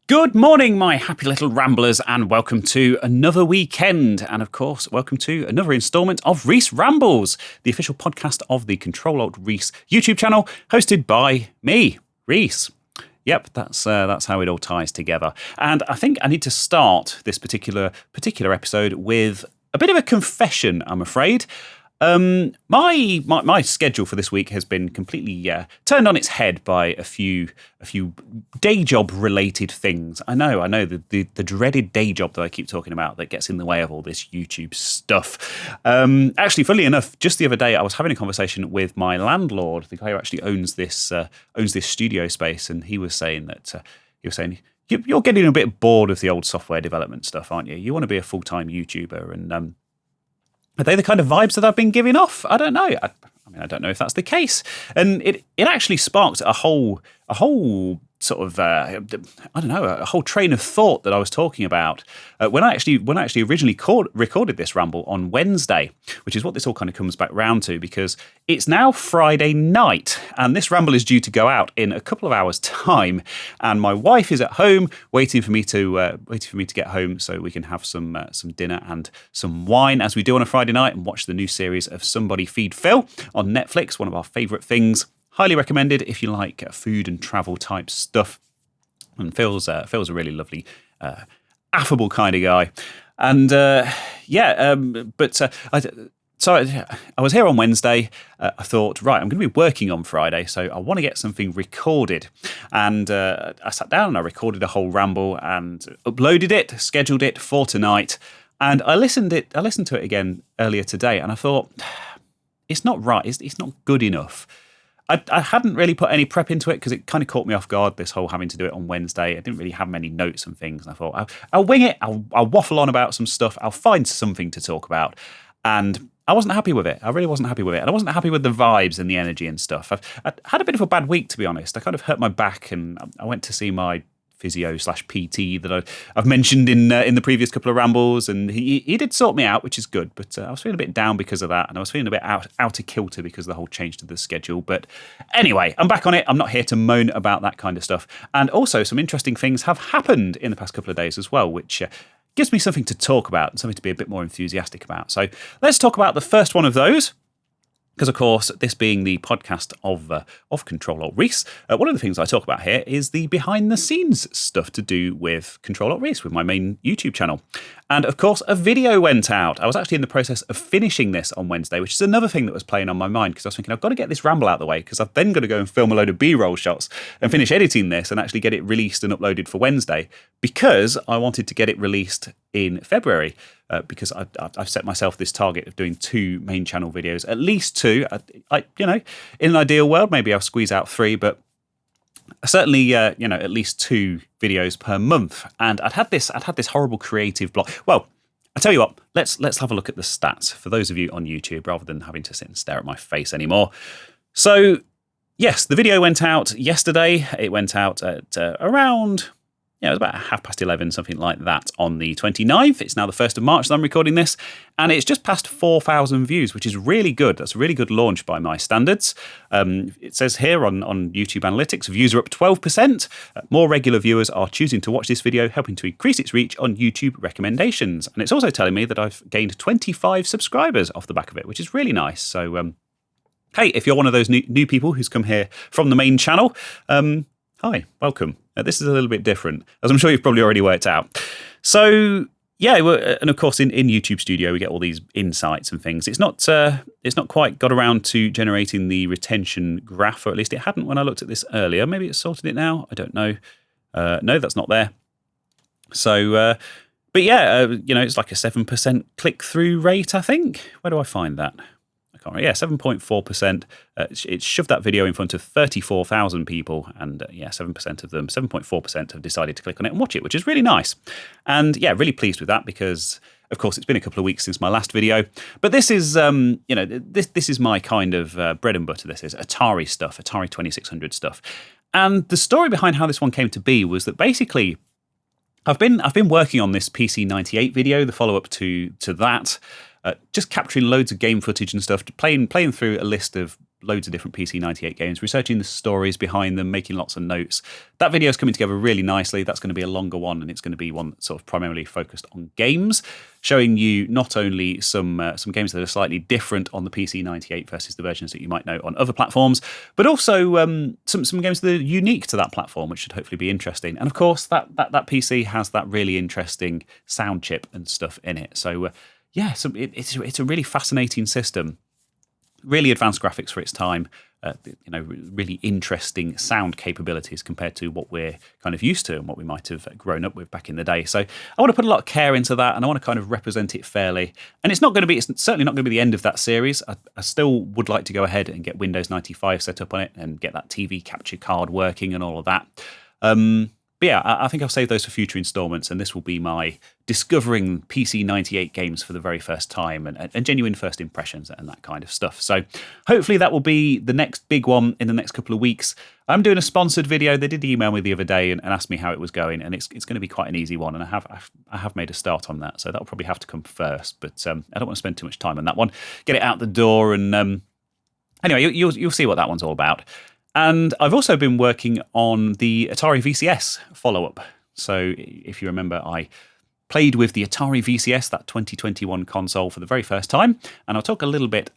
Good morning, my happy little ramblers, and welcome to another weekend. And of course, welcome to another instalment of Reese Rambles, the official podcast of the Control-Alt-Reese YouTube channel, hosted by me, Reese. Yep, that's how it all ties together. And I think I need to start this particular episode with a bit of a confession, I'm afraid. My schedule for this week has been completely turned on its head by a few day job related things. I know the dreaded day job that I keep talking about that gets in the way of all this YouTube stuff. Actually, funnily enough, just the other day I was having a conversation with my landlord, the guy who actually owns this studio space, and he was saying you're getting a bit bored of the old software development stuff, aren't you? You want to be a full-time YouTuber, and are they the kind of vibes that I've been giving off? I don't know. I don't know if that's the case. And it actually sparked a whole sort of a whole train of thought that I was talking about when I actually originally recorded this ramble on Wednesday, which is what this all kind of comes back round to, because it's now Friday night and this ramble is due to go out in a couple of hours' time, and my wife is at home waiting for me to get home so we can have some dinner and some wine, as we do on a Friday night, and watch the new series of Somebody Feed Phil on Netflix, one of our favourite things. Highly recommended if you like food and travel type stuff. And Phil's a really lovely, affable kind of guy. And I was here on Wednesday. I thought, right, I'm going to be working on Friday, so I want to get something recorded. And I sat down and I recorded a whole ramble and uploaded it, scheduled it for tonight. And I listened to it again earlier today, and I thought, it's not right. It's not good enough. I hadn't really put any prep into it because it kind of caught me off guard, this whole having to do it on Wednesday. I didn't really have many notes and things. And I thought, I'll wing it. I'll waffle on about some stuff. I'll find something to talk about. And I wasn't happy with it. I really wasn't happy with it. And I wasn't happy with the vibes and the energy and stuff. I had a bit of a bad week, to be honest. I kind of hurt my back, and I went to see my physio/PT that I've mentioned in the previous couple of rambles, and he did sort me out, which is good, but I was feeling a bit down because of that, and I was feeling a bit out of kilter because of the whole change to the schedule. But anyway, I'm back on it. I'm not here to moan about that kind of stuff. And also, some interesting things have happened in the past couple of days as well, which gives me something to talk about and something to be a bit more enthusiastic about. So let's talk about the first one of those. Because, of course, this being the podcast of Control-Alt-Reese, one of the things I talk about here is the behind-the-scenes stuff to do with Control-Alt-Reese, with my main YouTube channel. And, of course, a video went out. I was actually in the process of finishing this on Wednesday, which is another thing that was playing on my mind, because I was thinking, I've got to get this ramble out of the way, because I've then got to go and film a load of B-roll shots and finish editing this and actually get it released and uploaded for Wednesday, because I wanted to get it released in February. Because I've set myself this target of doing 2 main channel videos, at least 2. In an ideal world, maybe I'll squeeze out 3, but certainly, at least 2 videos per month. And I'd had this horrible creative block. Well, I tell you what, let's have a look at the stats for those of you on YouTube, rather than having to sit and stare at my face anymore. So, yes, the video went out yesterday. It went out at around. It was about 11:30, something like that, on the 29th. It's now the 1st of March that I'm recording this, and it's just past 4,000 views, which is really good. That's a really good launch by my standards. It says here on YouTube Analytics, views are up 12%. More regular viewers are choosing to watch this video, helping to increase its reach on YouTube recommendations. And it's also telling me that I've gained 25 subscribers off the back of it, which is really nice. So, hey, if you're one of those new people who's come here from the main channel, hi, welcome. This is a little bit different, as I'm sure you've probably already worked out. So, yeah, and of course in YouTube Studio we get all these insights and things. It's not quite got around to generating the retention graph, or at least it hadn't when I looked at this earlier. Maybe it's sorted it now. I don't know. No, that's not there. So, but yeah, it's like a 7% click-through rate, I think. Where do I find that? 7.4%. It's shoved that video in front of 34,000 people, and 7% of them, 7.4%, have decided to click on it and watch it, which is really nice. And yeah, really pleased with that, because of course it's been a couple of weeks since my last video. But this is, this is my kind of bread and butter. This is Atari stuff, Atari 2600 stuff. And the story behind how this one came to be was that basically I've been working on this PC98 video, the follow-up to that. Just capturing loads of game footage and stuff, playing through a list of loads of different PC98 games, researching the stories behind them, making lots of notes. That video is coming together really nicely. That's going to be a longer one, and it's going to be one that's sort of primarily focused on games, showing you not only some games that are slightly different on the PC98 versus the versions that you might know on other platforms, but also some games that are unique to that platform, which should hopefully be interesting. And of course, that PC has that really interesting sound chip and stuff in it. So so it's a really fascinating system. Really advanced graphics for its time, really interesting sound capabilities compared to what we're kind of used to and what we might have grown up with back in the day. So I want to put a lot of care into that, and I want to kind of represent it fairly. And it's certainly not going to be the end of that series. I still would like to go ahead and get Windows 95 set up on it and get that TV capture card working and all of that. But yeah, I think I'll save those for future installments, and this will be my discovering PC98 games for the very first time and genuine first impressions and that kind of stuff. So hopefully that will be the next big one in the next couple of weeks. I'm doing a sponsored video. They did email me the other day and asked me how it was going, and it's going to be quite an easy one, and I have made a start on that, so that'll probably have to come first. But I don't want to spend too much time on that one. Get it out the door, and anyway, you'll see what that one's all about. And I've also been working on the Atari VCS follow-up. So if you remember, I played with the Atari VCS, that 2021 console, for the very first time. And I'll talk a little bit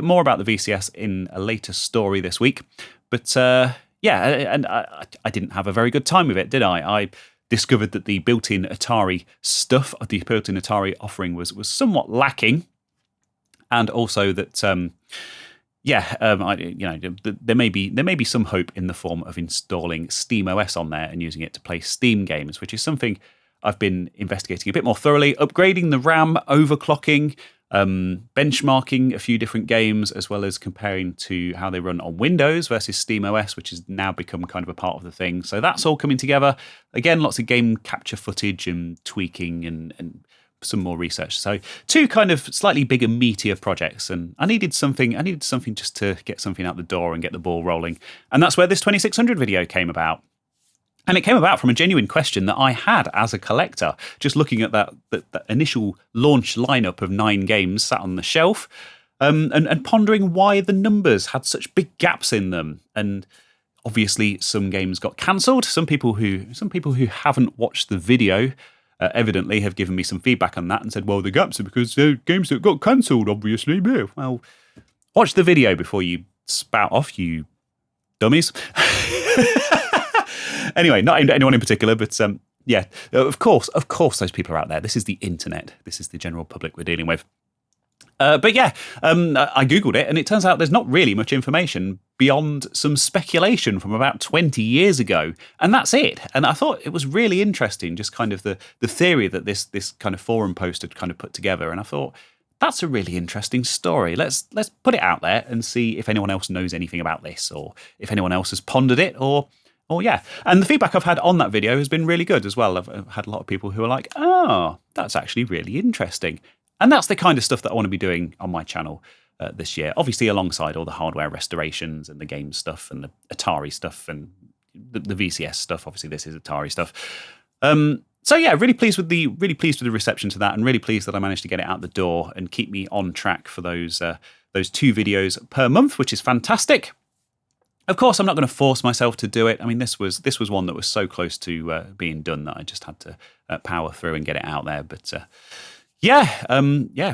more about the VCS in a later story this week. But and I didn't have a very good time with it, did I? I discovered that the built-in Atari stuff, the built-in Atari offering was somewhat lacking. And also that... there may be some hope in the form of installing SteamOS on there and using it to play Steam games, which is something I've been investigating a bit more thoroughly, upgrading the RAM, overclocking, benchmarking a few different games, as well as comparing to how they run on Windows versus SteamOS, which has now become kind of a part of the thing. So that's all coming together. Again, lots of game capture footage and tweaking and some more research. So two kind of slightly bigger, meatier projects, and I needed something just to get something out the door and get the ball rolling. And that's where this 2600 video came about. And it came about from a genuine question that I had as a collector, just looking at that initial launch lineup of 9 games sat on the shelf, and pondering why the numbers had such big gaps in them. And obviously some games got cancelled. Some people who haven't watched the video evidently have given me some feedback on that and said, well, the gaps are because they're games that got cancelled, obviously. Yeah, well, watch the video before you spout off, you dummies. Anyway, not aimed at anyone in particular, but of course those people are out there. This is the internet. This is the general public we're dealing with. I Googled it, and it turns out there's not really much information beyond some speculation from about 20 years ago. And that's it. And I thought it was really interesting, just kind of the theory that this kind of forum post had kind of put together. And I thought, that's a really interesting story. Let's put it out there and see if anyone else knows anything about this, or if anyone else has pondered it, or yeah. And the feedback I've had on that video has been really good as well. I've had a lot of people who are like, oh, that's actually really interesting. And that's the kind of stuff that I want to be doing on my channel this year, obviously alongside all the hardware restorations and the game stuff and the Atari stuff and the VCS stuff. Obviously, this is Atari stuff. So yeah, really pleased with the reception to that, and really pleased that I managed to get it out the door and keep me on track for those 2 videos per month, which is fantastic. Of course, I'm not going to force myself to do it. I mean, this was one that was so close to being done that I just had to power through and get it out there. But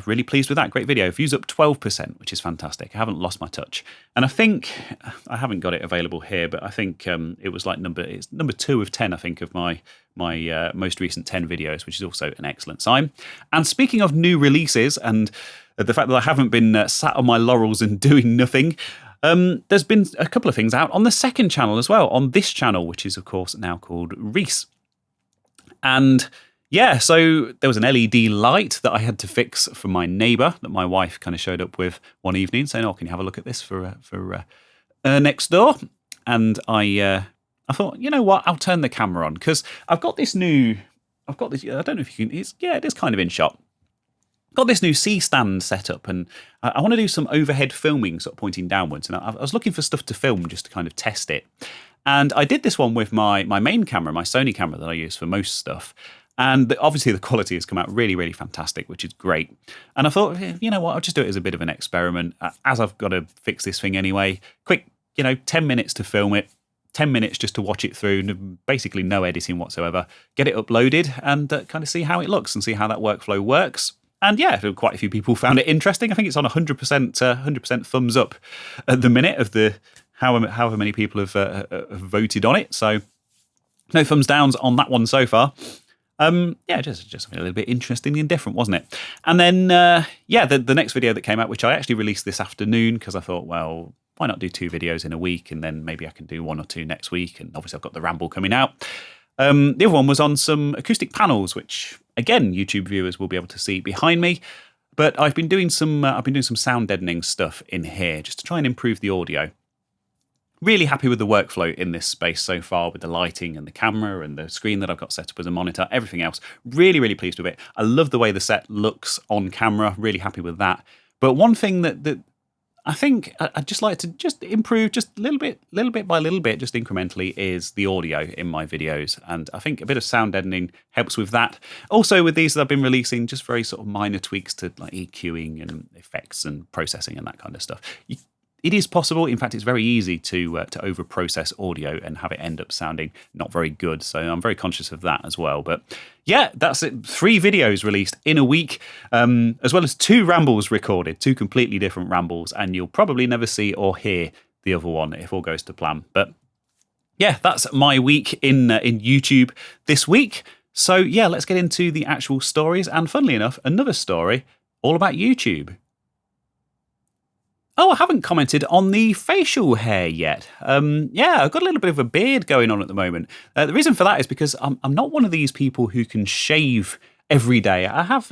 really pleased with that. Great video. Views up 12%, which is fantastic. I haven't lost my touch. And I think, I haven't got it available here, but I think it was like number 2 of 10, I think, of my most recent 10 videos, which is also an excellent sign. And speaking of new releases and the fact that I haven't been sat on my laurels and doing nothing, there's been a couple of things out on the second channel as well, on this channel, which is, of course, now called Reese. And yeah, so there was an LED light that I had to fix for my neighbour that my wife kind of showed up with one evening, saying, "Oh, can you have a look at this for next door?" And I thought, you know what, I'll turn the camera on because I've got this. I don't know if you can. It is kind of in shot. Got this new C-stand set up, and I want to do some overhead filming, sort of pointing downwards. And I was looking for stuff to film just to kind of test it. And I did this one with my main camera, my Sony camera that I use for most stuff. And obviously the quality has come out really, really fantastic, which is great. And I thought, you know what, I'll just do it as a bit of an experiment. As I've got to fix this thing anyway, quick, 10 minutes to film it, 10 minutes just to watch it through, basically no editing whatsoever, get it uploaded and kind of see how it looks and see how that workflow works. And yeah, quite a few people found it interesting. I think it's on 100% thumbs up at the minute of the however many people have voted on it. So no thumbs downs on that one so far. Just a little bit interesting and different, wasn't it? And then, the next video that came out, which I actually released this afternoon because I thought, well, why not do 2 videos in a week and then maybe I can do 1 or 2 next week. And obviously I've got the Ramble coming out. The other one was on some acoustic panels, which again, YouTube viewers will be able to see behind me. But I've been doing some sound deadening stuff in here just to try and improve the audio. Really happy with the workflow in this space so far with the lighting and the camera and the screen that I've got set up as a monitor, everything else. Really, really pleased with it. I love the way the set looks on camera. Really happy with that. But one thing that I think I'd just like to just improve just little bit by little bit, just incrementally, is the audio in my videos. And I think a bit of sound deadening helps with that. Also with these that I've been releasing, just very sort of minor tweaks to like EQing and effects and processing and that kind of stuff. It is possible. In fact, it's very easy to over-process audio and have it end up sounding not very good. So I'm very conscious of that as well. But yeah, that's it. 3 videos released in a week, as well as 2 rambles recorded, 2 completely different rambles. And you'll probably never see or hear the other one if all goes to plan. But yeah, that's my week in YouTube this week. So yeah, let's get into the actual stories. And funnily enough, another story all about YouTube. Oh, I haven't commented on the facial hair yet. I've got a little bit of a beard going on at the moment. The reason for that is because I'm not one of these people who can shave every day. I have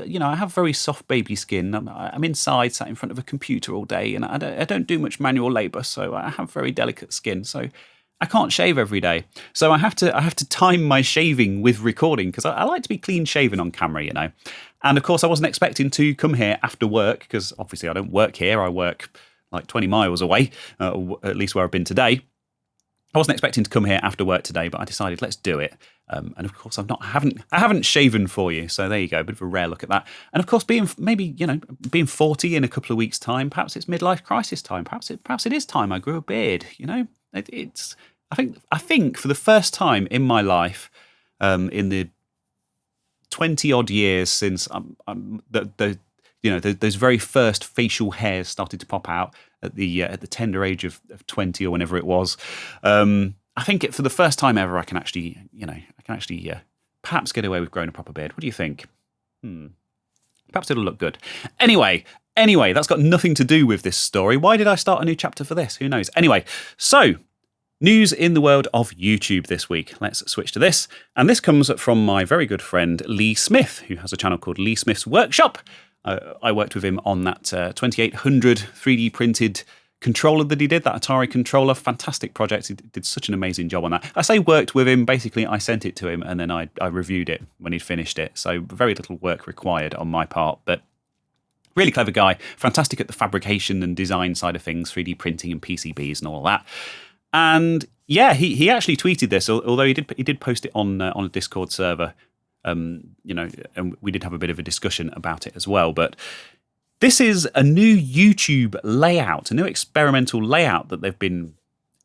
very soft baby skin. I'm inside, sat in front of a computer all day, and I don't do much manual labour, so I have very delicate skin. So I can't shave every day. So I have to time my shaving with recording because I like to be clean shaven on camera, And of course, I wasn't expecting to come here after work because obviously I don't work here. I work like 20 miles away, at least where I've been today. I wasn't expecting to come here after work today, but I decided let's do it. And of course, I haven't shaven for you, so there you go, a bit of a rare look at that. And of course, being 40 in a couple of weeks' time, perhaps it's midlife crisis time. Perhaps it is time I grew a beard. It's I think for the first time in my life, in the 20 odd years since those very first facial hairs started to pop out at the tender age of 20 or whenever it was. I think for the first time ever, I can actually perhaps get away with growing a proper beard. What do you think? Perhaps it'll look good. Anyway, that's got nothing to do with this story. Why did I start a new chapter for this? Who knows? Anyway, so news in the world of YouTube this week. Let's switch to this. And this comes from my very good friend Lee Smith, who has a channel called Lee Smith's Workshop. I worked with him on that 2800 3D printed controller that he did, that Atari controller. Fantastic project. He did such an amazing job on that. I say worked with him, basically I sent it to him and then I reviewed it when he'd finished it. So very little work required on my part, but really clever guy. Fantastic at the fabrication and design side of things, 3D printing and PCBs and all that. And yeah, he actually tweeted this, although he did post it on a Discord server. And we did have a bit of a discussion about it as well. But this is a new YouTube layout, a new experimental layout that they've been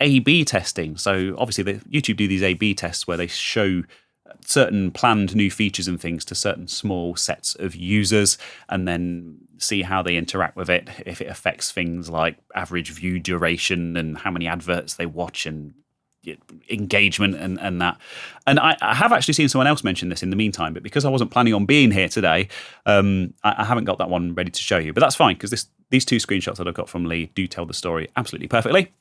A/B testing. So obviously, YouTube do these A/B tests where they show certain planned new features and things to certain small sets of users and then see how they interact with it, if it affects things like average view duration and how many adverts they watch and engagement and that. And I have actually seen someone else mention this in the meantime, but because I wasn't planning on being here today, I haven't got that one ready to show you. But that's fine because these 2 screenshots that I've got from Lee do tell the story absolutely perfectly.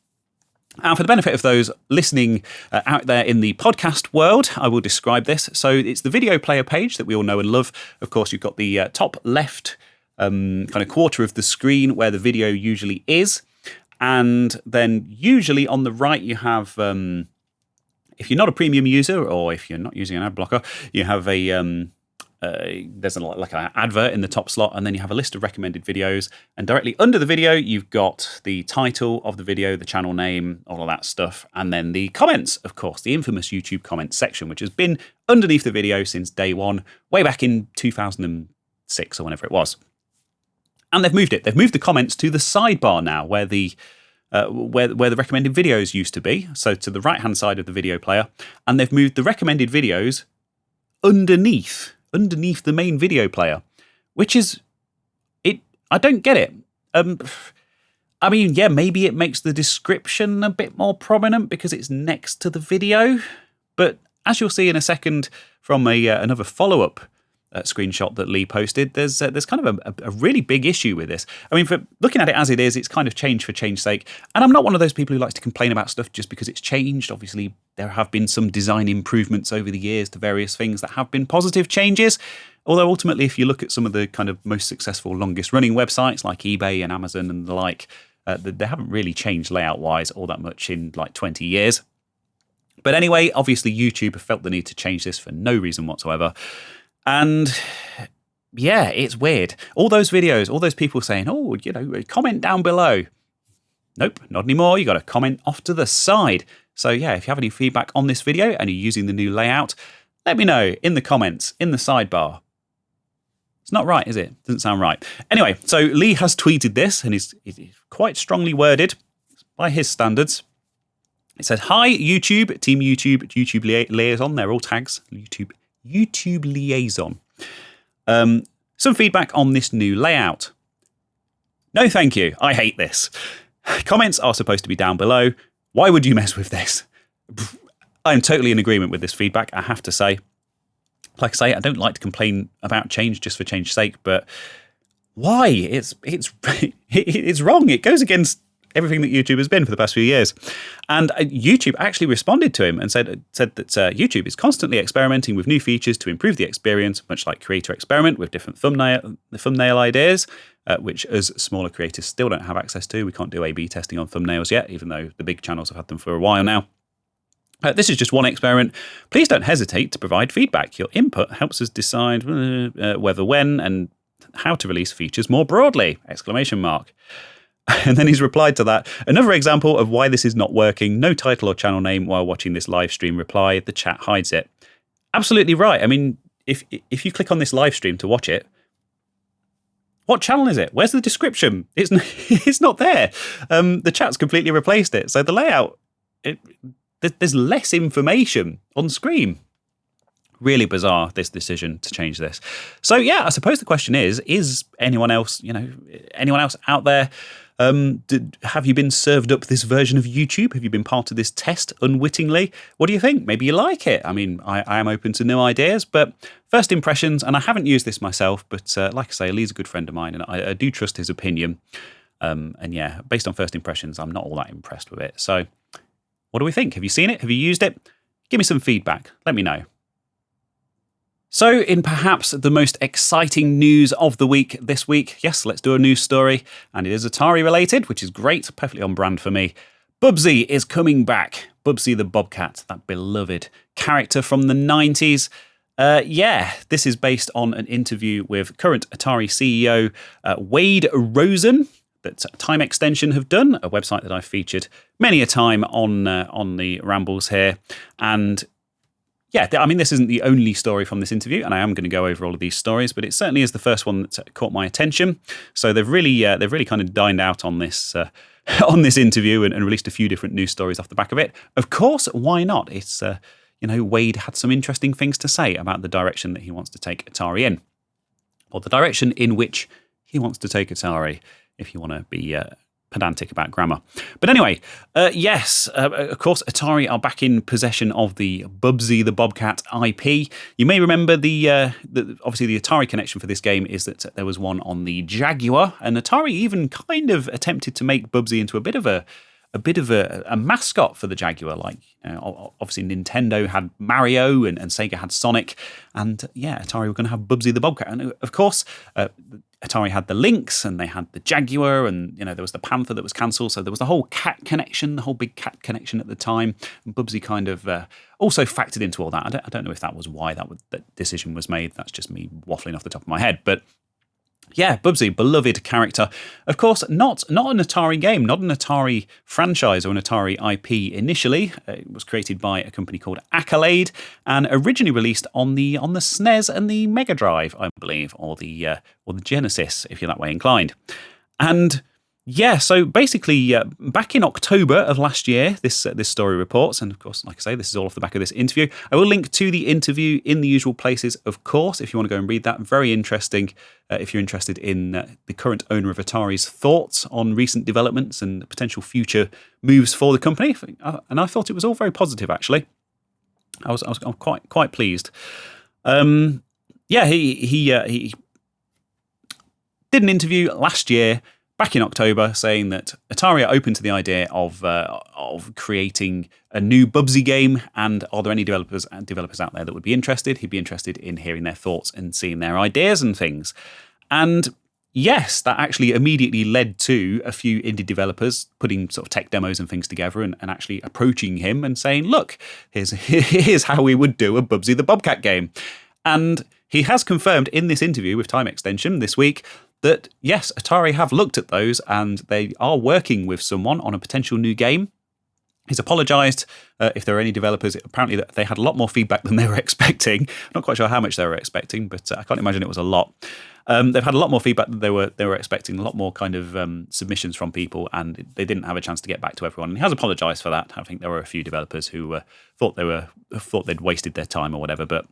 And for the benefit of those listening out there in the podcast world, I will describe this. So it's the video player page that we all know and love. Of course, you've got the top left kind of quarter of the screen where the video usually is. And then usually on the right, you have, if you're not a premium user or if you're not using an ad blocker, you have a there's like an advert in the top slot, and then you have a list of recommended videos. And directly under the video, you've got the title of the video, the channel name, all of that stuff, and then the comments, of course, the infamous YouTube comments section, which has been underneath the video since day one, way back in 2006 or whenever it was. And they've moved it. They've moved the comments to the sidebar now, where the recommended videos used to be, so to the right-hand side of the video player, and they've moved the recommended videos underneath the main video player, which is it. I don't get it. I mean, yeah, maybe it makes the description a bit more prominent because it's next to the video, but as you'll see in a second from another follow-up screenshot that Lee posted, there's kind of a really big issue with this. I mean, for looking at it as it is, it's kind of change for change's sake. And I'm not one of those people who likes to complain about stuff just because it's changed. Obviously, there have been some design improvements over the years to various things that have been positive changes. Although ultimately, if you look at some of the kind of most successful, longest running websites like eBay and Amazon and the like, they haven't really changed layout-wise all that much in like 20 years. But anyway, obviously YouTube have felt the need to change this for no reason whatsoever. And yeah, it's weird. All those videos, all those people saying, oh, you know, comment down below. Nope, not anymore. You got to comment off to the side. So yeah, if you have any feedback on this video and you're using the new layout, let me know in the comments, in the sidebar. It's not right, is it? Doesn't sound right. Anyway, so Lee has tweeted this and he's quite strongly worded by his standards. It says, hi, YouTube, Team YouTube, YouTube Liaison. They're all tags. YouTube Liaison. Some feedback on this new layout. No, thank you. I hate this. Comments are supposed to be down below. Why would you mess with this? I'm totally in agreement with this feedback, I have to say. Like I say, I don't like to complain about change just for change's sake, but why? It's wrong. It goes against everything that YouTube has been for the past few years. And YouTube actually responded to him and said that YouTube is constantly experimenting with new features to improve the experience, much like Creator Experiment with different thumbnail ideas, which as smaller creators still don't have access to. We can't do A/B testing on thumbnails yet, even though the big channels have had them for a while now. This is just one experiment. Please don't hesitate to provide feedback. Your input helps us decide whether, when, and how to release features more broadly! ! And then he's replied to that. Another example of why this is not working. No title or channel name while watching this live stream reply. The chat hides it. Absolutely right. I mean, if you click on this live stream to watch it, what channel is it? Where's the description? It's not there. The chat's completely replaced it. So the layout, there's less information on screen. Really bizarre, this decision to change this. So yeah, I suppose the question is anyone else, anyone else out there, have you been served up this version of YouTube? Have you been part of this test unwittingly? What do you think? Maybe you like it. I mean, I am open to new ideas, but first impressions, and I haven't used this myself, but like I say, Lee's a good friend of mine, and I do trust his opinion. And yeah, based on first impressions, I'm not all that impressed with it. So what do we think? Have you seen it? Have you used it? Give me some feedback. Let me know. So, in perhaps the most exciting news of the week this week, yes, let's do a news story, and it is Atari related, which is great, perfectly on brand for me. Bubsy is coming back. Bubsy the Bobcat, that beloved character from the 90s. Yeah, this is based on an interview with current Atari CEO Wade Rosen that Time Extension have done, a website that I've featured many a time on the Rambles here, and yeah, I mean, this isn't the only story from this interview, and I am going to go over all of these stories, but it certainly is the first one that caught my attention. So they've really kind of dined out on this interview and released a few different news stories off the back of it. Of course, why not? It's Wade had some interesting things to say about the direction that he wants to take Atari in, or the direction in which he wants to take Atari, if you want to be pedantic about grammar. But anyway, yes, of course, Atari are back in possession of the Bubsy the Bobcat IP. You may remember obviously the Atari connection for this game is that there was one on the Jaguar, and Atari even kind of attempted to make Bubsy into a bit of a mascot for the Jaguar. Like obviously Nintendo had Mario and Sega had Sonic, and yeah, Atari were going to have Bubsy the Bobcat. And of course, Atari had the Lynx and they had the Jaguar, and there was the Panther that was cancelled. So there was the whole cat connection, the whole big cat connection at the time. And Bubsy kind of also factored into all that. I don't know if that was why that decision was made. That's just me waffling off the top of my head, but. Yeah, Bubsy, beloved character. Of course, not an Atari game, not an Atari franchise or an Atari IP initially. It was created by a company called Accolade and originally released on the SNES and the Mega Drive, I believe, or the Genesis, if you're that way inclined. And yeah, so basically, back in October of last year, this story reports, and of course, like I say, this is all off the back of this interview. I will link to the interview in the usual places, of course, if you want to go and read that. Very interesting if you're interested in the current owner of Atari's thoughts on recent developments and potential future moves for the company. And I thought it was all very positive, actually. I was quite pleased. Yeah, he did an interview last year. Back in October, saying that Atari are open to the idea of creating a new Bubsy game, and are there any developers out there that would be interested? He'd be interested in hearing their thoughts and seeing their ideas and things. And yes, that actually immediately led to a few indie developers putting sort of tech demos and things together and actually approaching him and saying, look, here's how we would do a Bubsy the Bobcat game. And he has confirmed in this interview with Time Extension this week that, yes, Atari have looked at those and they are working with someone on a potential new game. He's apologised if there are any developers. Apparently they had a lot more feedback than they were expecting. I'm not quite sure how much they were expecting, but I can't imagine it was a lot. They've had a lot more feedback than they were expecting, a lot more kind of submissions from people, and they didn't have a chance to get back to everyone. And he has apologised for that. I think there were a few developers who thought they'd wasted their time or whatever. But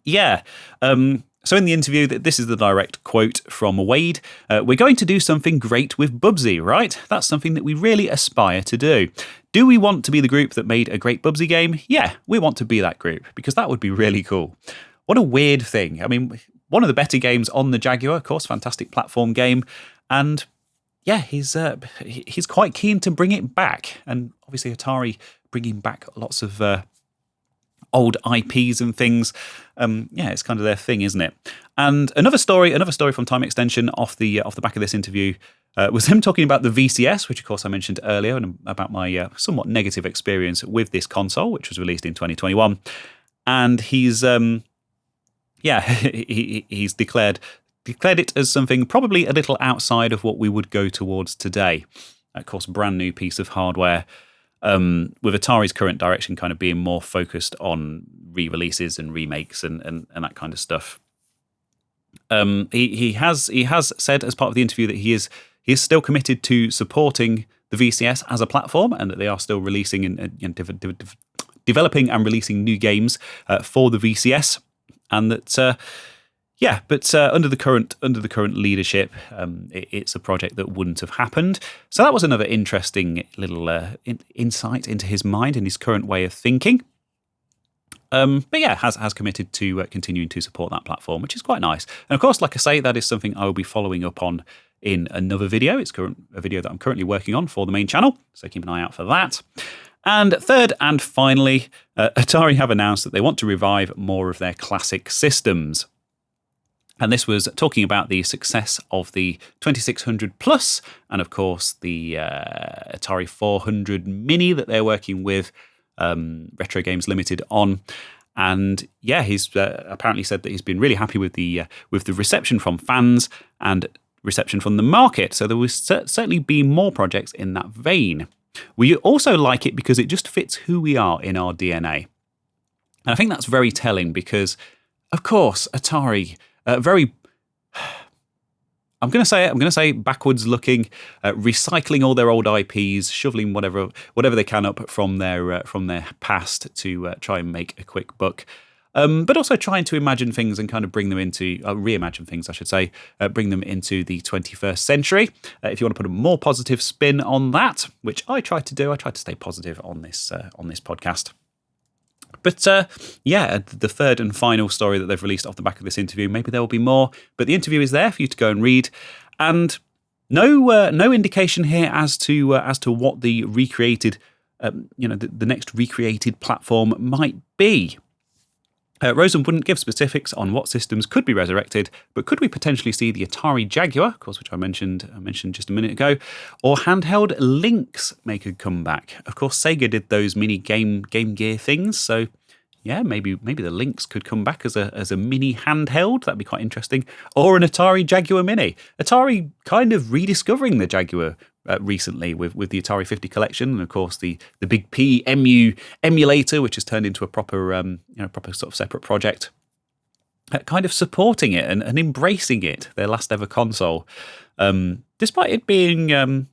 yeah. So in the interview, this is the direct quote from Wade. We're going to do something great with Bubsy, right? That's something that we really aspire to do. Do we want to be the group that made a great Bubsy game? Yeah, we want to be that group, because that would be really cool. What a weird thing. I mean, one of the better games on the Jaguar, of course, fantastic platform game. And yeah, he's quite keen to bring it back. And obviously Atari bringing back lots of old IPs and things. Yeah, it's kind of their thing, isn't it? And another story from Time Extension off the back of this interview was him talking about the VCS, which of course I mentioned earlier, and about my somewhat negative experience with this console, which was released in 2021. And he's he's declared it as something probably a little outside of what we would go towards today. Of course, brand new piece of hardware. With Atari's current direction kind of being more focused on re-releases and remakes and that kind of stuff. He has said as part of the interview that he is still committed to supporting the VCS as a platform, and that they are still releasing and developing and releasing new games for the VCS, and that under the current leadership, it's a project that wouldn't have happened. So that was another interesting little insight into his mind and his current way of thinking. But yeah, has committed to continuing to support that platform, which is quite nice. And of course, like I say, that is something I will be following up on in another video. It's a video that I'm currently working on for the main channel, so keep an eye out for that. And third and finally, Atari have announced that they want to revive more of their classic systems. And this was talking about the success of the 2600 Plus and, of course, the Atari 400 Mini that they're working with Retro Games Limited on. And yeah, he's apparently said that he's been really happy with the reception from fans and reception from the market. So there will certainly be more projects in that vein. We also like it because it just fits who we are in our DNA. And I think that's very telling because, of course, Atari... very, I'm going to say backwards looking, recycling all their old IPs, shoveling whatever they can up from their past to try and make a quick buck. But also trying to imagine things and kind of bring them into, reimagine things, I should say, bring them into the 21st century. If you want to put a more positive spin on that, which I try to do, I try to stay positive on this podcast. But the third and final story that they've released off the back of this interview, maybe there will be more, but the interview is there for you to go and read. And no indication here as to what the recreated, the next recreated platform might be. Rosen wouldn't give specifics on what systems could be resurrected, but could we potentially see the Atari Jaguar, of course, which I mentioned just a minute ago, or handheld Lynx make a comeback? Of course, Sega did those mini Game Gear things, so yeah, maybe the Lynx could come back as a mini handheld. That'd be quite interesting. Or an Atari Jaguar Mini. Atari kind of rediscovering the Jaguar recently with the Atari 50 collection, and of course the Big P emulator, which has turned into a proper proper sort of separate project. Kind of supporting it and embracing it, their last ever console, despite it being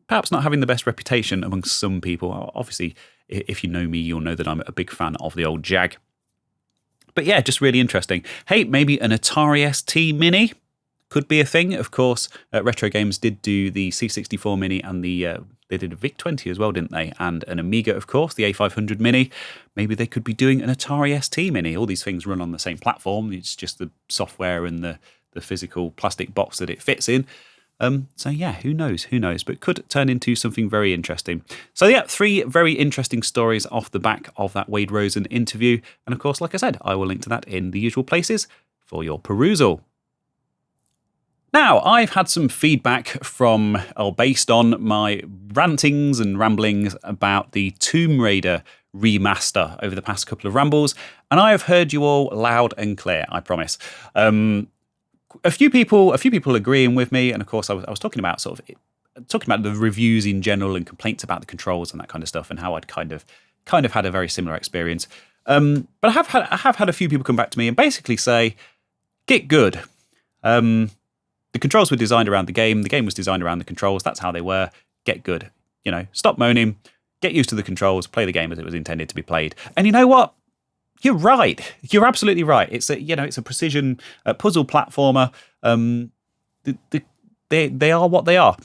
perhaps not having the best reputation among some people. Obviously, if you know me, you'll know that I'm a big fan of the old Jag. But yeah, just really interesting. Hey, maybe an Atari ST Mini could be a thing. Of course, Retro Games did do the C64 Mini and they did a VIC-20 as well, didn't they? And an Amiga, of course, the A500 Mini. Maybe they could be doing an Atari ST Mini. All these things run on the same platform. It's just the software and the physical plastic box that it fits in. So yeah, who knows, but could turn into something very interesting. So yeah, 3 very interesting stories off the back of that Wade Rosen interview. And of course, like I said, I will link to that in the usual places for your perusal. Now, I've had some feedback based on my rantings and ramblings about the Tomb Raider remaster over the past couple of rambles, and I have heard you all loud and clear, I promise. A few people agreeing with me, and of course I was talking about the reviews in general and complaints about the controls and that kind of stuff, and how I'd kind of had a very similar experience. But I have had a few people come back to me and basically say, "Get good." The controls were designed around the game was designed around the controls. That's how they were. Get good. Stop moaning. Get used to the controls. Play the game as it was intended to be played. And you know what? You're right. You're absolutely right. It's a precision puzzle platformer. They are what they are.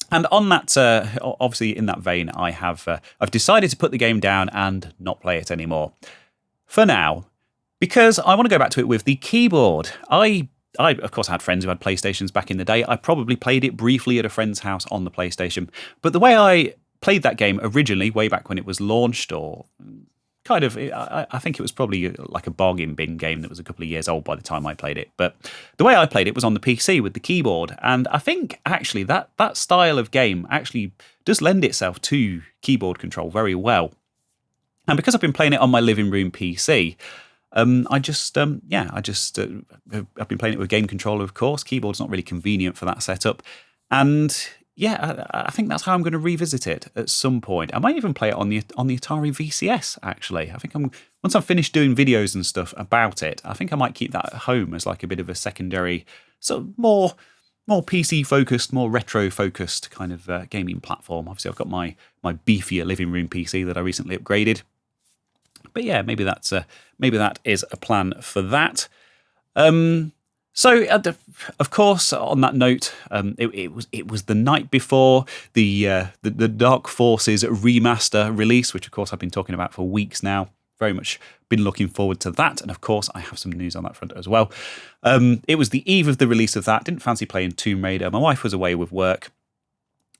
And on that, obviously in that vein, I've decided to put the game down and not play it anymore for now, because I want to go back to it with the keyboard. I of course had friends who had PlayStations back in the day. I probably played it briefly at a friend's house on the PlayStation, but the way I played that game originally, way back when it was launched, or kind of, I think it was probably like a bargain bin game that was a couple of years old by the time I played it. But the way I played it was on the PC with the keyboard, and I think actually that style of game actually does lend itself to keyboard control very well. And because I've been playing it on my living room PC, I've been playing it with game controller, of course. Keyboard's not really convenient for that setup. And yeah, I think that's how I'm going to revisit it at some point. I might even play it on the Atari VCS, actually. I think once I've finished doing videos and stuff about it, I think I might keep that at home as like a bit of a secondary, sort of more PC focused, more retro focused kind of gaming platform. Obviously, I've got my beefier living room PC that I recently upgraded. But yeah, maybe that is a plan for that. So, of course, on that note, it was the night before the Dark Forces remaster release, which of course I've been talking about for weeks now. Very much been looking forward to that, and of course I have some news on that front as well. It was the eve of the release of that. Didn't fancy playing Tomb Raider. My wife was away with work,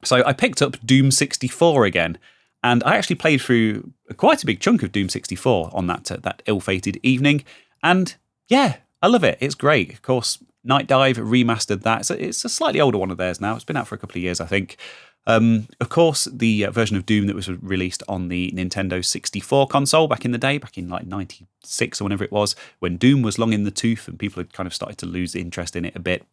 so I picked up Doom 64 again. And I actually played through quite a big chunk of Doom 64 on that ill-fated evening. And yeah, I love it. It's great. Of course, Night Dive remastered that. It's a slightly older one of theirs now. It's been out for a couple of years, I think. Of course, the version of Doom that was released on the Nintendo 64 console back in the day, back in like 96 or whenever it was, when Doom was long in the tooth and people had kind of started to lose interest in it a bit.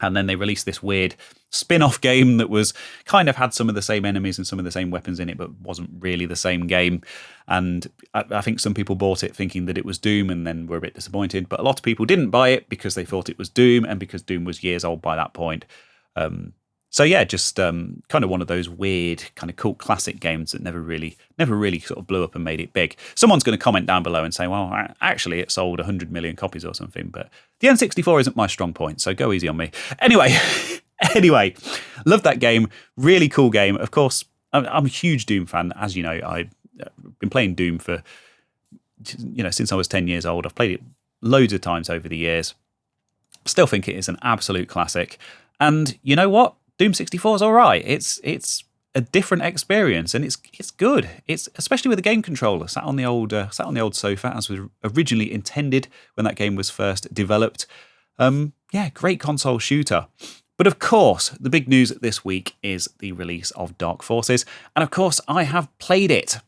And then they released this weird spin-off game that was kind of had some of the same enemies and some of the same weapons in it, but wasn't really the same game. And I think some people bought it thinking that it was Doom and then were a bit disappointed. But a lot of people didn't buy it because they thought it was Doom and because Doom was years old by that point. So yeah, just kind of one of those weird kind of cult classic games that never really sort of blew up and made it big. Someone's going to comment down below and say, well, actually it sold 100 million copies or something, but the N64 isn't my strong point, so go easy on me. Anyway, love that game. Really cool game. Of course, I'm a huge Doom fan. As you know, I've been playing Doom for, since I was 10 years old. I've played it loads of times over the years. Still think it is an absolute classic. And you know what? Doom 64 is all right. It's a different experience, and it's good. It's especially with the game controller sat on the old sofa as was originally intended when that game was first developed. Yeah, great console shooter. But of course, the big news this week is the release of Dark Forces, and of course, I have played it.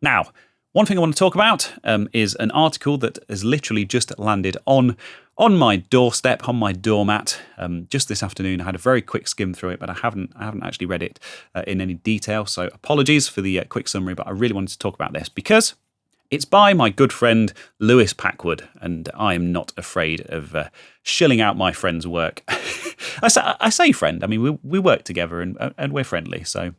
Now, one thing I want to talk about is an article that has literally just landed on my doorstep, on my doormat, just this afternoon. I had a very quick skim through it, but I haven't actually read it in any detail. So apologies for the quick summary, but I really wanted to talk about this because it's by my good friend Lewis Packwood, and I am not afraid of shilling out my friend's work. I say friend. I mean, we work together and we're friendly, so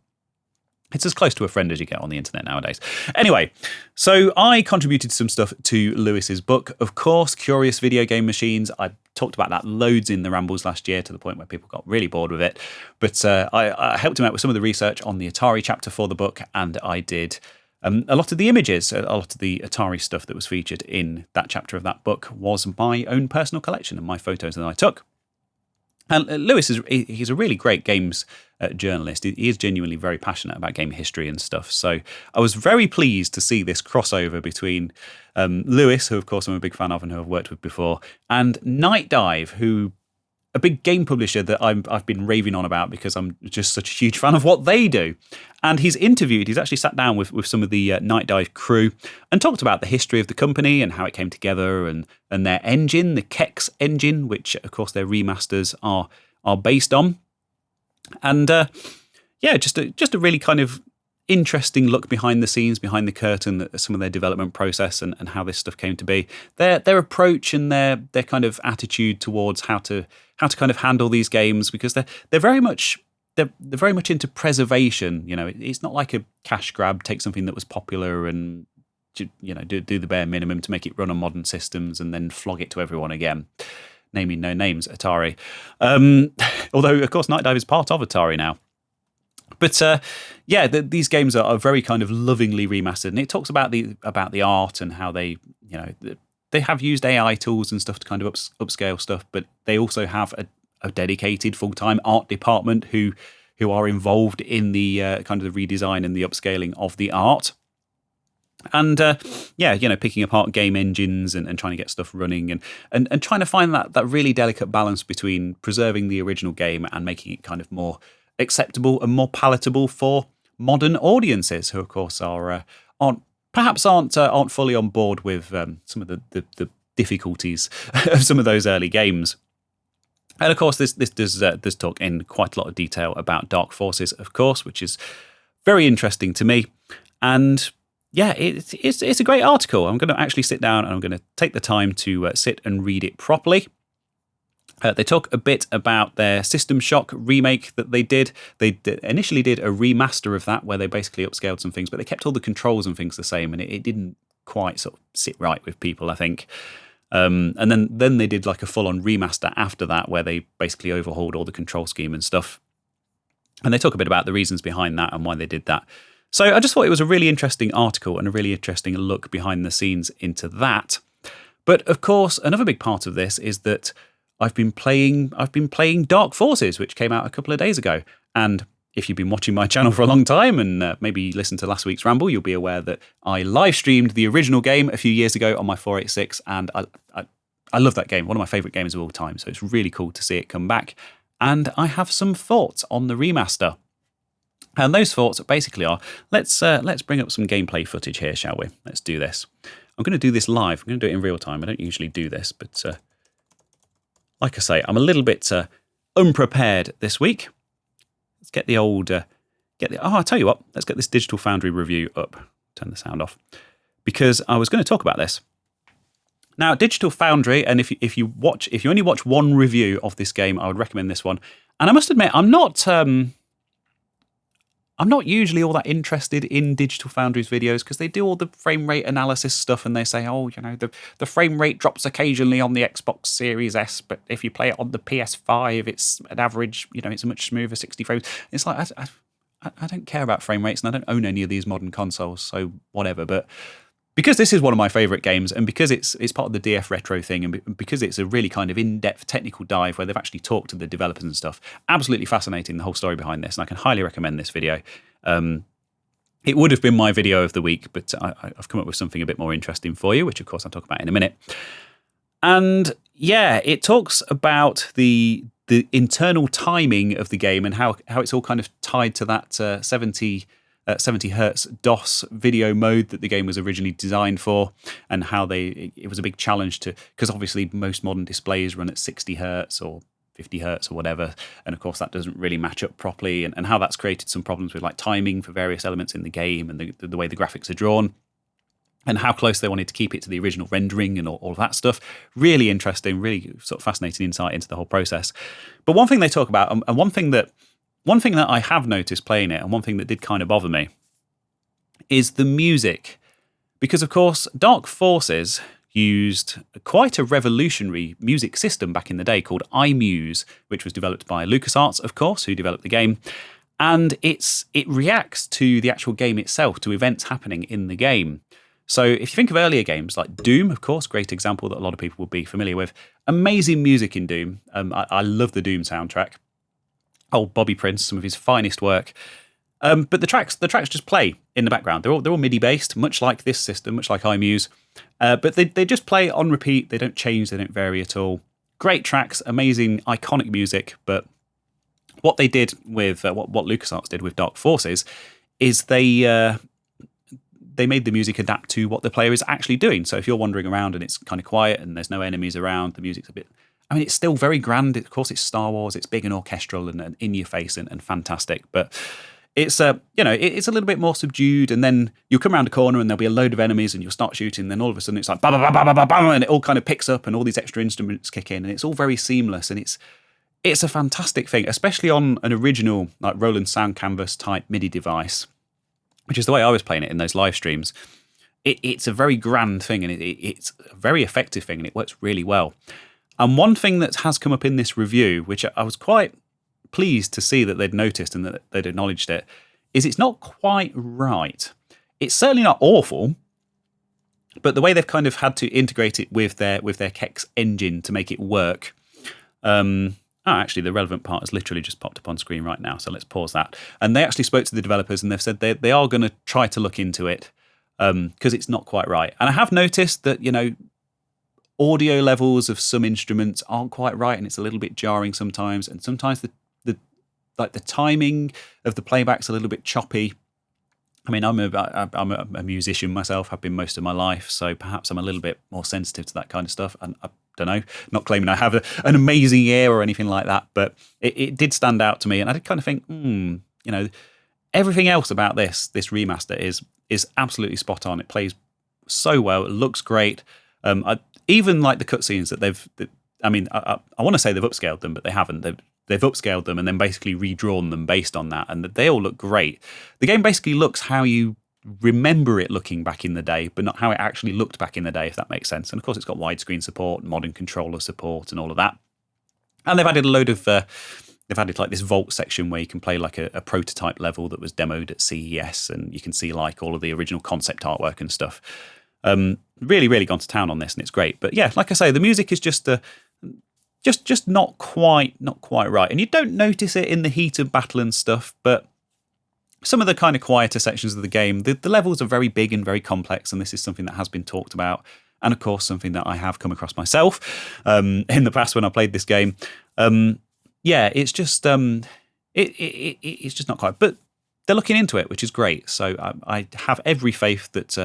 it's as close to a friend as you get on the internet nowadays. Anyway, so I contributed some stuff to Lewis's book, of course, Curious Video Game Machines. I talked about that loads in the Rambles last year to the point where people got really bored with it. But I helped him out with some of the research on the Atari chapter for the book, and I did a lot of the images, a lot of the Atari stuff that was featured in that chapter of that book was my own personal collection and my photos that I took. And Lewis he's a really great games journalist. He is genuinely very passionate about game history and stuff. So I was very pleased to see this crossover between Lewis, who of course I'm a big fan of and who I've worked with before, and Night Dive, who a big game publisher that I've been raving on about because I'm just such a huge fan of what they do. And he's actually sat down with some of the Night Dive crew and talked about the history of the company and how it came together and their engine, the Kex engine, which of course their remasters are based on. And yeah, just a really kind of interesting look behind the scenes, behind the curtain, at some of their development process and how this stuff came to be. Their approach and their kind of attitude towards how to kind of handle these games, because they're very much into preservation. You know, it's not like a cash grab, take something that was popular and do the bare minimum to make it run on modern systems and then flog it to everyone again. Naming no names, Atari. Although of course Night Dive is part of Atari now. But yeah, these games are very kind of lovingly remastered, and it talks about the art and how they have used AI tools and stuff to kind of upscale stuff, but they also have a dedicated full-time art department who are involved in the kind of the redesign and the upscaling of the art. And picking apart game engines and trying to get stuff running and trying to find that really delicate balance between preserving the original game and making it kind of more acceptable and more palatable for modern audiences who, of course, aren't fully on board with some of the difficulties of some of those early games. And of course, this does talk in quite a lot of detail about Dark Forces, of course, which is very interesting to me. And yeah, it's a great article. I'm going to actually sit down and I'm going to take the time to sit and read it properly. They talk a bit about their System Shock remake that they did. They initially did a remaster of that where they basically upscaled some things, but they kept all the controls and things the same, and it didn't quite sort of sit right with people, I think. And then they did like a full-on remaster after that where they basically overhauled all the control scheme and stuff. And they talk a bit about the reasons behind that and why they did that. So I just thought it was a really interesting article and a really interesting look behind the scenes into that. But of course, another big part of this is that I've been playing Dark Forces, which came out a couple of days ago. And if you've been watching my channel for a long time and maybe listened to last week's Ramble, you'll be aware that I live streamed the original game a few years ago on my 486, and I love that game. One of my favourite games of all time. So it's really cool to see it come back. And I have some thoughts on the remaster. And those thoughts basically are, let's bring up some gameplay footage here, shall we? Let's do this. I'm going to do this live. I'm going to do it in real time. I don't usually do this, but like I say, I'm a little bit unprepared this week. Let's get the old, I'll tell you what, let's get this Digital Foundry review up. Turn the sound off. Because I was going to talk about this. Now, Digital Foundry, and if you only watch one review of this game, I would recommend this one. And I must admit, I'm not usually all that interested in Digital Foundry's videos because they do all the frame rate analysis stuff and they say, the frame rate drops occasionally on the Xbox Series S, but if you play it on the PS5, it's an average, it's a much smoother 60 frames. It's like, I don't care about frame rates and I don't own any of these modern consoles, so whatever. But because this is one of my favourite games, and because it's part of the DF Retro thing, and because it's a really kind of in-depth technical dive where they've actually talked to the developers and stuff, absolutely fascinating, the whole story behind this, and I can highly recommend this video. It would have been my video of the week, but I've come up with something a bit more interesting for you, which of course I'll talk about in a minute. And yeah, it talks about the internal timing of the game and how it's all kind of tied to that 70 hertz DOS video mode that the game was originally designed for, and how it was a big challenge because obviously most modern displays run at 60 hertz or 50 hertz or whatever, and of course that doesn't really match up properly, and how that's created some problems with like timing for various elements in the game and the way the graphics are drawn, and how close they wanted to keep it to the original rendering and all of that stuff. Really interesting, really sort of fascinating insight into the whole process. But one thing they talk about, and one thing that I have noticed playing it, and one thing that did kind of bother me, is the music. Because of course, Dark Forces used quite a revolutionary music system back in the day called iMuse, which was developed by LucasArts, of course, who developed the game. And it reacts to the actual game itself, to events happening in the game. So if you think of earlier games like Doom, of course, great example that a lot of people will be familiar with. Amazing music in Doom. I love the Doom soundtrack. Old Bobby Prince, some of his finest work. But the tracks just play in the background. They're all MIDI based, much like this system, much like iMuse. But they just play on repeat. They don't change. They don't vary at all. Great tracks, amazing, iconic music. But what they did with what LucasArts did with Dark Forces is they made the music adapt to what the player is actually doing. So if you're wandering around and it's kind of quiet and there's no enemies around, the music's a bit. I mean, it's still very grand. Of course, it's Star Wars. It's big and orchestral and in your face and fantastic. But it's it's a little bit more subdued, and then you'll come around a corner and there'll be a load of enemies and you'll start shooting, and then all of a sudden it's like bam, bam, bam, bam, bam, bam, and it all kind of picks up and all these extra instruments kick in, and it's all very seamless, and it's a fantastic thing, especially on an original like Roland Sound Canvas type MIDI device, which is the way I was playing it in those live streams. It's a very grand thing, and it's a very effective thing, and it works really well. And one thing that has come up in this review, which I was quite pleased to see that they'd noticed and that they'd acknowledged it, is it's not quite right. It's certainly not awful, but the way they've kind of had to integrate it with their Kex engine to make it work. Actually, the relevant part has literally just popped up on screen right now, so let's pause that. And they actually spoke to the developers, and they've said they are going to try to look into it because it's not quite right. And I have noticed that, audio levels of some instruments aren't quite right, and it's a little bit jarring sometimes, and sometimes the timing of the playback's a little bit choppy. I mean, I'm a musician myself. I've been most of my life, so perhaps I'm a little bit more sensitive to that kind of stuff. And I don't know, not claiming I have an amazing ear or anything like that, but it did stand out to me, and I did kind of think, everything else about this remaster is absolutely spot on. It plays so well. It looks great. Even like the cutscenes that I want to say they've upscaled them, but they haven't. They've upscaled them and then basically redrawn them based on that, and they all look great. The game basically looks how you remember it looking back in the day, but not how it actually looked back in the day, if that makes sense. And of course, it's got widescreen support, modern controller support, and all of that. And they've added a load of. They've added like this vault section where you can play like a prototype level that was demoed at CES, and you can see like all of the original concept artwork and stuff. Really, really gone to town on this, and it's great. But yeah, like I say, the music is just not quite right, and you don't notice it in the heat of battle and stuff. But some of the kind of quieter sections of the game, the levels are very big and very complex, and this is something that has been talked about, and of course something that I have come across myself in the past when I played this game. It's just it's just not quite. But they're looking into it, which is great. So I have every faith that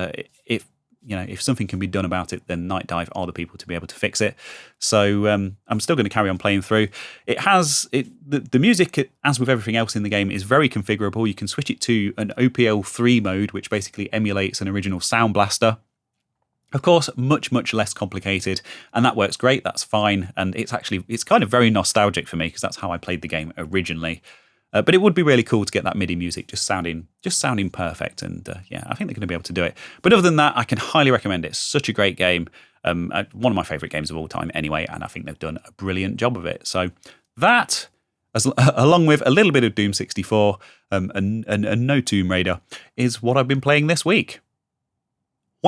if something can be done about it, then Night Dive are the people to be able to fix it. So I'm still going to carry on playing through. The music, as with everything else in the game, is very configurable. You can switch it to an OPL3 mode, which basically emulates an original Sound Blaster. Of course, much, much less complicated, and that works great. That's fine, and it's kind of very nostalgic for me because that's how I played the game originally. But it would be really cool to get that MIDI music just sounding perfect, and I think they're going to be able to do it. But other than that, I can highly recommend it. It's such a great game, one of my favourite games of all time anyway, and I think they've done a brilliant job of it. So that, along with a little bit of Doom 64 and no Tomb Raider, is what I've been playing this week.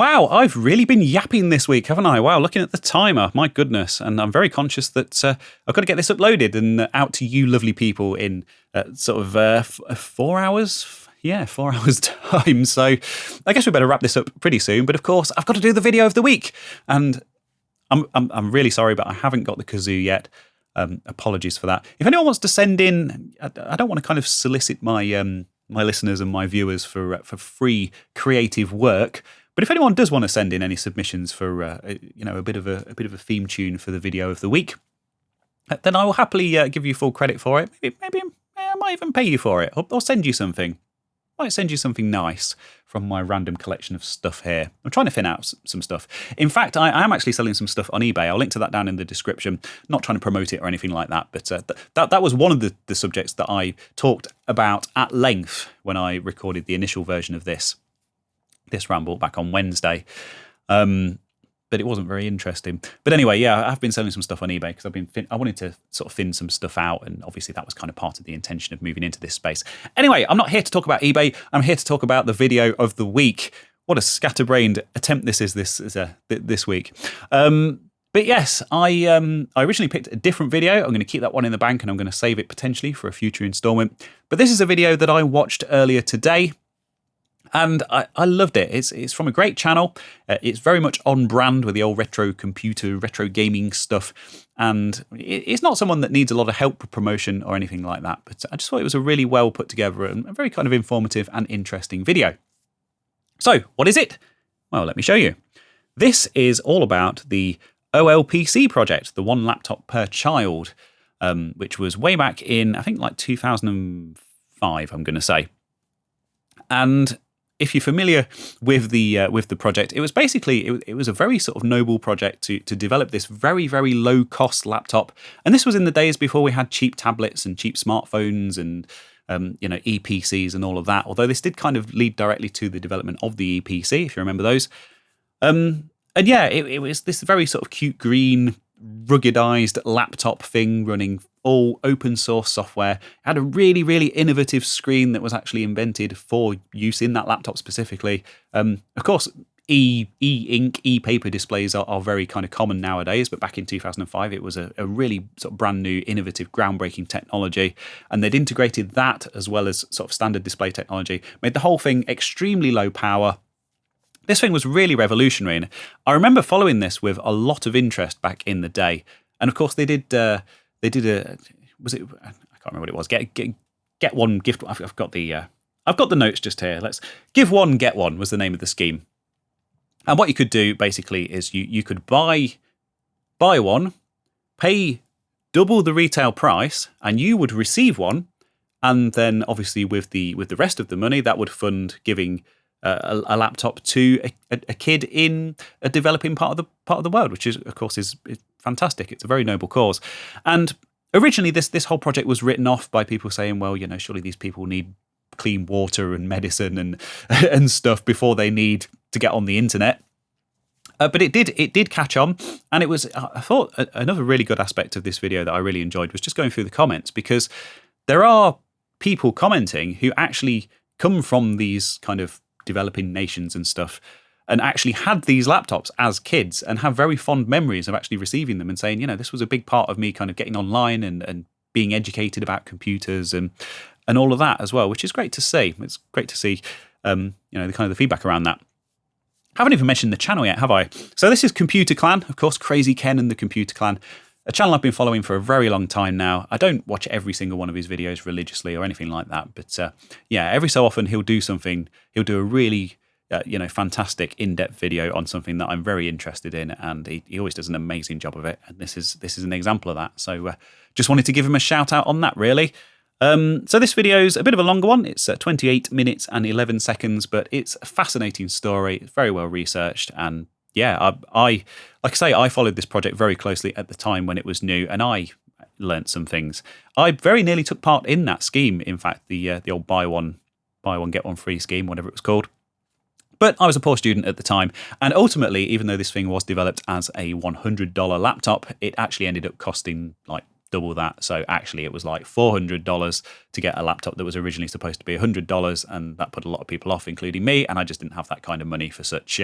Wow, I've really been yapping this week, haven't I? Wow, looking at the timer, my goodness. And I'm very conscious that I've got to get this uploaded and out to you lovely people in 4 hours. Yeah, 4 hours time. So I guess we better wrap this up pretty soon. But of course, I've got to do the video of the week. And I'm really sorry, but I haven't got the kazoo yet. Apologies for that. If anyone wants to send in, I don't want to kind of solicit my my listeners and my viewers for free creative work. But if anyone does want to send in any submissions for a bit of a theme tune for the video of the week, then I will happily give you full credit for it. Maybe I might even pay you for it, or send you something. I might send you something nice from my random collection of stuff here. I'm trying to thin out some stuff. In fact, I am actually selling some stuff on eBay. I'll link to that down in the description. Not trying to promote it or anything like that, but that was one of the subjects that I talked about at length when I recorded the initial version of this ramble back on Wednesday. But it wasn't very interesting. But anyway, yeah, I've been selling some stuff on eBay because I wanted to sort of thin some stuff out, and obviously that was kind of part of the intention of moving into this space. Anyway, I'm not here to talk about eBay. I'm here to talk about the video of the week. What a scatterbrained attempt this is this week. But yes, I originally picked a different video. I'm going to keep that one in the bank, and I'm going to save it potentially for a future installment. But this is a video that I watched earlier today. And I loved it. It's from a great channel. It's very much on brand with the old retro computer, retro gaming stuff. And it's not someone that needs a lot of help with promotion or anything like that. But I just thought it was a really well put together and a very kind of informative and interesting video. So what is it? Well, let me show you. This is all about the OLPC project, the one laptop per child, which was way back in, I think, like 2005, I'm going to say. And if you're familiar with the project, it was basically it was a very sort of noble project to develop this very, very low cost laptop. And this was in the days before we had cheap tablets and cheap smartphones and ePCs and all of that. Although this did kind of lead directly to the development of the ePC, if you remember those. And yeah, it was this very sort of cute green ruggedized laptop thing running all open source software. It had a really, really innovative screen that was actually invented for use in that laptop specifically. Of course, e-ink, e-paper displays are very kind of common nowadays, but back in 2005, it was a really sort of brand new, innovative, groundbreaking technology. And they'd integrated that as well as sort of standard display technology, made the whole thing extremely low power. This thing was really revolutionary. And I remember following this with a lot of interest back in the day. And of course, they did a, was it, I can't remember what it was. Get one, gift. I've got the notes just here. Let's give one, get one was the name of the scheme. And what you could do basically is you could buy one, pay double the retail price, and you would receive one. And then obviously with the rest of the money, that would fund giving a laptop to a kid in a developing part of the world, which is of course is fantastic. It's a very noble cause. And originally this whole project was written off by people saying, well, surely these people need clean water and medicine and stuff before they need to get on the internet. But it did catch on, and it was, I thought, another really good aspect of this video that I really enjoyed was just going through the comments, because there are people commenting who actually come from these kind of developing nations and stuff, and actually had these laptops as kids and have very fond memories of actually receiving them and saying, this was a big part of me kind of getting online and being educated about computers and all of that as well, which is great to see. It's great to see, the kind of the feedback around that. I haven't even mentioned the channel yet, have I? So this is Computer Clan, of course, Crazy Ken and the Computer Clan, a channel I've been following for a very long time now. I don't watch every single one of his videos religiously or anything like that, but yeah, every so often he'll do a really fantastic in-depth video on something that I'm very interested in, and he always does an amazing job of it. And this is an example of that. So just wanted to give him a shout out on that, really. So this video is a bit of a longer one. It's 28 minutes and 11 seconds, but it's a fascinating story. It's very well researched, and yeah, I like I say, I followed this project very closely at the time when it was new, and I learnt some things. I very nearly took part in that scheme. In fact, the old buy one get one free scheme, whatever it was called. But I was a poor student at the time, and ultimately, even though this thing was developed as a $100 laptop, it actually ended up costing like double that. So actually it was like $400 to get a laptop that was originally supposed to be $100, and that put a lot of people off, including me, and I just didn't have that kind of money for such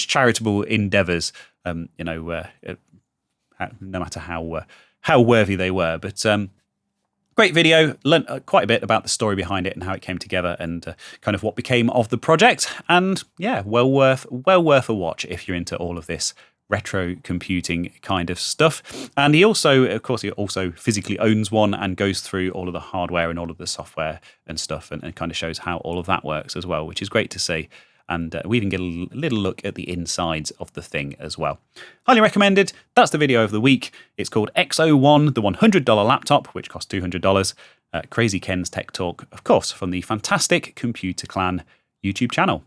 charitable endeavours, no matter how worthy they were. But great video, learnt quite a bit about the story behind it and how it came together, and kind of what became of the project. And yeah, well worth a watch if you're into all of this retro computing kind of stuff. And he also physically owns one and goes through all of the hardware and all of the software and stuff, and kind of shows how all of that works as well, which is great to see. And we even get a little look at the insides of the thing as well. Highly recommended. That's the video of the week. It's called X01, the $100 laptop, which cost $200. Crazy Ken's Tech Talk, of course, from the fantastic Computer Clan YouTube channel.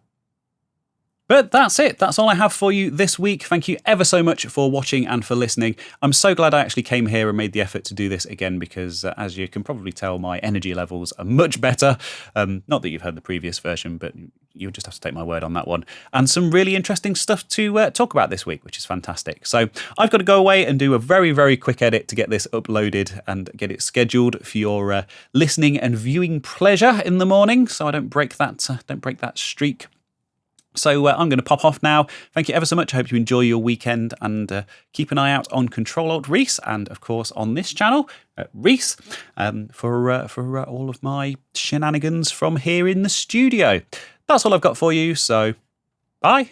But that's it. That's all I have for you this week. Thank you ever so much for watching and for listening. I'm so glad I actually came here and made the effort to do this again, because as you can probably tell, my energy levels are much better. Not that you've heard the previous version, but you'll just have to take my word on that one. And some really interesting stuff to talk about this week, which is fantastic. So I've got to go away and do a very, very quick edit to get this uploaded and get it scheduled for your listening and viewing pleasure in the morning, so I don't break that streak. So I'm going to pop off now. Thank you ever so much. I hope you enjoy your weekend, and keep an eye out on Control-Alt-Reese, and of course on this channel, Reese, for all of my shenanigans from here in the studio. That's all I've got for you, so bye.